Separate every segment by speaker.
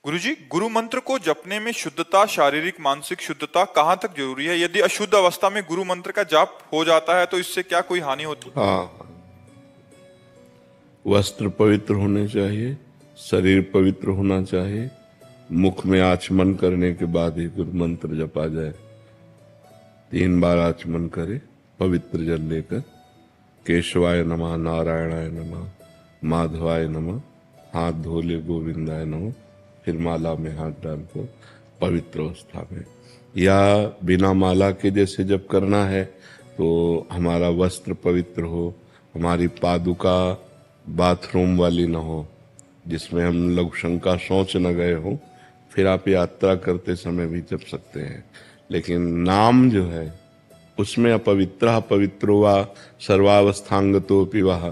Speaker 1: गुरुजी, गुरु मंत्र को जपने में शुद्धता, शारीरिक मानसिक शुद्धता कहाँ तक जरूरी है? यदि अशुद्ध अवस्था में गुरु मंत्र का जाप हो जाता है तो इससे क्या कोई हानि होती है?
Speaker 2: हाँ, वस्त्र पवित्र होने चाहिए, शरीर पवित्र होना चाहिए। मुख में आचमन करने के बाद ही गुरु मंत्र जपा जाए। 3 बार आचमन करे पवित्र जल लेकर। केशवाय नमः, नारायणाय नमः, माधवाय नमः, हाथ धोले गोविंदाय नमः, फिर माला में हाथ डाल को पवित्र अवस्था में, या बिना माला के जैसे जब करना है तो हमारा वस्त्र पवित्र हो, हमारी पादुका बाथरूम वाली न हो जिसमें हम लघुशंका शौच न गए हो, फिर आप यात्रा करते समय भी जप सकते हैं। लेकिन नाम जो है उसमें अपवित्र पवित्रो वा सर्वावस्थांगतो पिवाह,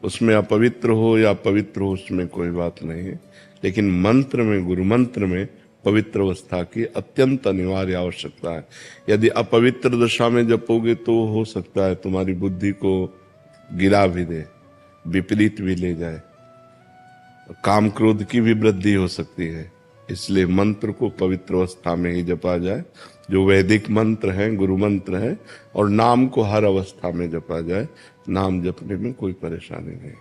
Speaker 2: उसमें अपवित्र हो या पवित्र हो उसमें कोई बात नहीं है। लेकिन मंत्र में, गुरु मंत्र में पवित्र अवस्था की अत्यंत अनिवार्य आवश्यकता है। यदि अपवित्र दशा में जपोगे तो हो सकता है तुम्हारी बुद्धि को गिरा भी दे, विपरीत भी ले जाए, काम क्रोध की भी वृद्धि हो सकती है। इसलिए मंत्र को पवित्र अवस्था में ही जपा जाए, जो वैदिक मंत्र हैं, गुरु मंत्र हैं, और नाम को हर अवस्था में जपा जाए। नाम जपने में कोई परेशानी नहीं।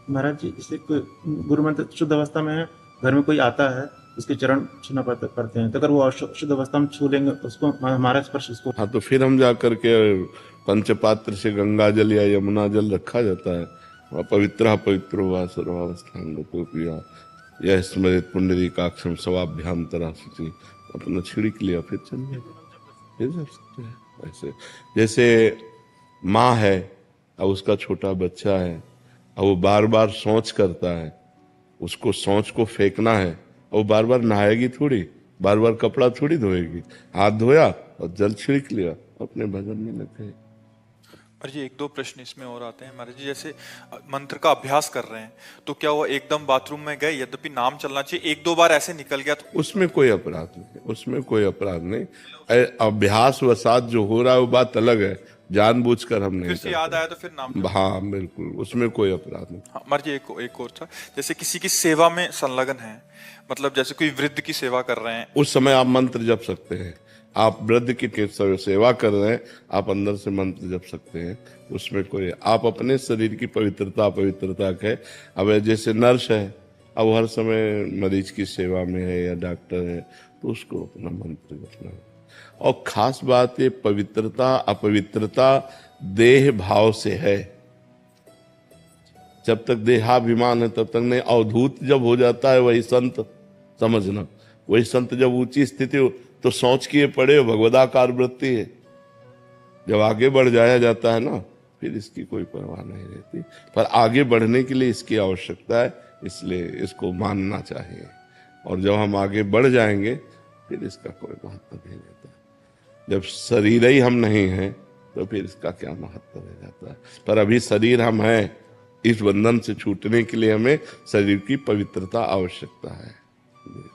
Speaker 3: महाराज जी, जैसे गुरु मंत्र शुद्ध अवस्था में है, घर में कोई आता है उसके चरण छूना पड़ते हैं, तो अगर वो अशुद्ध अवस्था में छू लेंगे उसको, हमारा स्पर्श उसको,
Speaker 2: हाँ, तो फिर हम जाकर के पंचपात्र से गंगा जल या यमुना जल रखा जाता है। पवित्र पवित्रो वा सर्वावस्थांगतो पिया यह स्मृत पुंडरीकाक्षम सवाभ्यांतरा शुचि, अपना छिड़क लिया फिर चल गया, फिर जा सकते हैं। ऐसे जैसे माँ है और उसका छोटा बच्चा है और वो बार बार शौच करता है, उसको शौच को फेंकना है और वो बार बार नहाएगी थोड़ी, बार बार कपड़ा थोड़ी धोएगी। हाथ धोया और जल छिड़क लिया, अपने भजन में लग गए।
Speaker 1: महाराज जी, एक दो प्रश्न इसमें और आते हैं। महाराज जी, जैसे मंत्र का अभ्यास कर रहे हैं तो क्या वो एकदम बाथरूम में गए, यद्यपि नाम चलना चाहिए, एक दो बार ऐसे निकल गया तो
Speaker 2: उसमें कोई अपराध नहीं, उसमें कोई अपराध नहीं। अभ्यास वसात जो हो रहा है वो बात अलग है, जानबूझकर हम नहीं
Speaker 1: फिर से याद आया तो फिर नाम।
Speaker 2: हाँ बिल्कुल, उसमें कोई अपराध नहीं।
Speaker 1: हाँ, महाराज जी, एक और था, जैसे किसी की सेवा में संलग्न है, मतलब जैसे कोई वृद्ध की सेवा कर रहे हैं,
Speaker 2: उस समय आप मंत्र जप सकते हैं। आप वृद्ध की सेवा कर रहे हैं, आप अंदर से मंत्र जप सकते हैं, उसमें कोई, आप अपने शरीर की पवित्रता है। अब जैसे नर्स है, अब हर समय मरीज की सेवा में है या डॉक्टर है, तो उसको अपना मंत्र जपना है। और खास बात ये पवित्रता अपवित्रता देह भाव से है। जब तक देहाभिमान है तब तक नहीं। अवधूत जब हो जाता है वही संत समझना, वही संत जब ऊंची स्थिति हो तो सोच किए पड़े हो, भगवदाकार वृत्ति है। जब आगे बढ़ जाया जाता है ना, फिर इसकी कोई परवाह नहीं रहती। पर आगे बढ़ने के लिए इसकी आवश्यकता है, इसलिए इसको मानना चाहिए। और जब हम आगे बढ़ जाएंगे फिर इसका कोई महत्व नहीं रहता। जब शरीर ही हम नहीं हैं तो फिर इसका क्या महत्व रह जाता है। पर अभी शरीर हम हैं, इस बंधन से छूटने के लिए हमें शरीर की पवित्रता आवश्यकता है।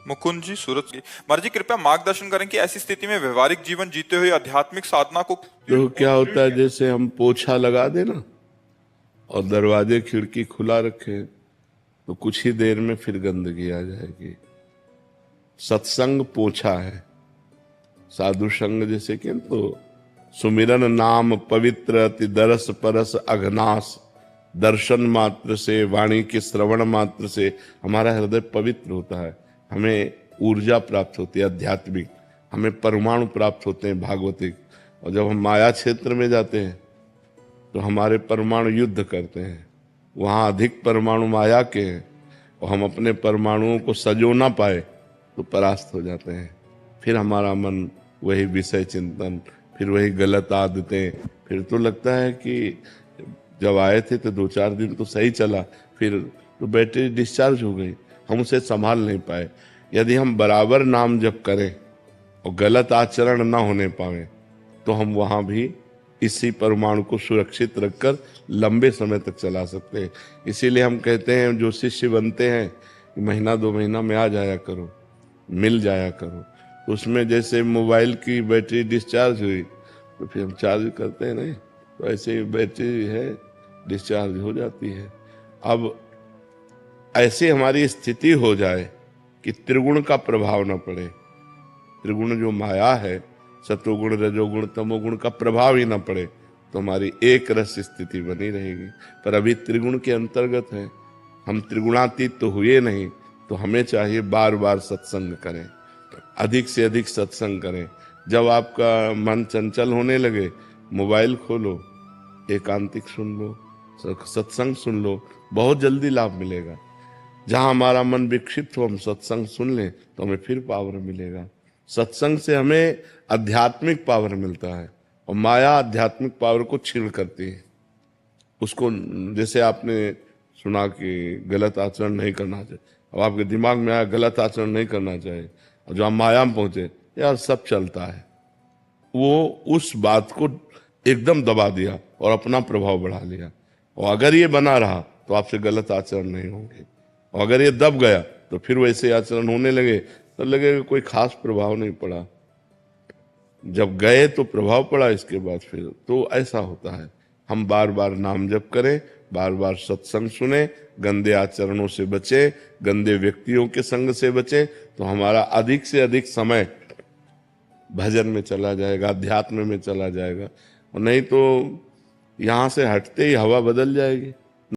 Speaker 1: मुकुंद जी, सूरत जी, महाराज जी कृपया मार्गदर्शन करें कि ऐसी स्थिति में व्यवहारिक जीवन जीते हुए आध्यात्मिक साधना को
Speaker 2: तो क्या होता है, जैसे हम पोछा लगा देना और दरवाजे खिड़की खुला रखे तो कुछ ही देर में फिर गंदगी आ जाएगी। सत्संग पोछा है, साधु संग जैसे कि तो सुमिरन नाम पवित्र अति दरस परस अघनाश, दर्शन मात्र से, वाणी के श्रवण मात्र से हमारा हृदय पवित्र होता है। हमें ऊर्जा प्राप्त होती है आध्यात्मिक, हमें परमाणु प्राप्त होते हैं भागवतिक। और जब हम माया क्षेत्र में जाते हैं तो हमारे परमाणु युद्ध करते हैं, वहाँ अधिक परमाणु माया के हैं और हम अपने परमाणुओं को सजो ना पाए तो परास्त हो जाते हैं। फिर हमारा मन वही विषय चिंतन, फिर वही गलत आदतें, फिर तो लगता है कि जब आए थे तो 2-4 दिन तो सही चला, फिर तो बैटरी डिस्चार्ज हो गई, हम उसे संभाल नहीं पाए। यदि हम बराबर नाम जप करें और गलत आचरण ना होने पाए तो हम वहाँ भी इसी परमाणु को सुरक्षित रखकर लंबे समय तक चला सकते हैं। इसीलिए हम कहते हैं जो शिष्य बनते हैं कि महीना 2 महीना में आ जाया करो, मिल जाया करो। उसमें जैसे मोबाइल की बैटरी डिस्चार्ज हुई तो फिर हम चार्ज करते हैं नहीं, तो ऐसे ही बैटरी है डिस्चार्ज हो जाती है। अब ऐसी हमारी स्थिति हो जाए कि त्रिगुण का प्रभाव न पड़े। त्रिगुण जो माया है, सतोगुण रजोगुण तमोगुण का प्रभाव ही न पड़े तो हमारी एक रस स्थिति बनी रहेगी। पर अभी त्रिगुण के अंतर्गत है, हम त्रिगुणातीत तो हुए नहीं, तो हमें चाहिए बार बार सत्संग करें, अधिक से अधिक सत्संग करें। जब आपका मन चंचल होने लगे, मोबाइल खोलो, एकांतिक सुन लो, सत्संग सुन लो, बहुत जल्दी लाभ मिलेगा। जहां हमारा मन विक्षिप्त हो, हम सत्संग सुन लें तो हमें फिर पावर मिलेगा। सत्संग से हमें आध्यात्मिक पावर मिलता है, और माया आध्यात्मिक पावर को छीण करती है। उसको, जैसे आपने सुना कि गलत आचरण नहीं करना चाहिए, अब आपके दिमाग में आया गलत आचरण नहीं करना चाहिए, और जो आप माया में पहुंचे, यार सब चलता है, वो उस बात को एकदम दबा दिया और अपना प्रभाव बढ़ा लिया। और अगर ये बना रहा तो आपसे गलत आचरण नहीं होंगे, और अगर ये दब गया तो फिर वैसे आचरण होने लगे तो लगेगा कोई खास प्रभाव नहीं पड़ा। जब गए तो प्रभाव पड़ा, इसके बाद फिर तो ऐसा होता है। हम बार बार नाम जप करें, बार बार सत्संग सुने, गंदे आचरणों से बचे, गंदे व्यक्तियों के संग से बचे, तो हमारा अधिक से अधिक समय भजन में चला जाएगा, अध्यात्म में चला जाएगा। और नहीं तो यहां से हटते ही हवा बदल जाएगी।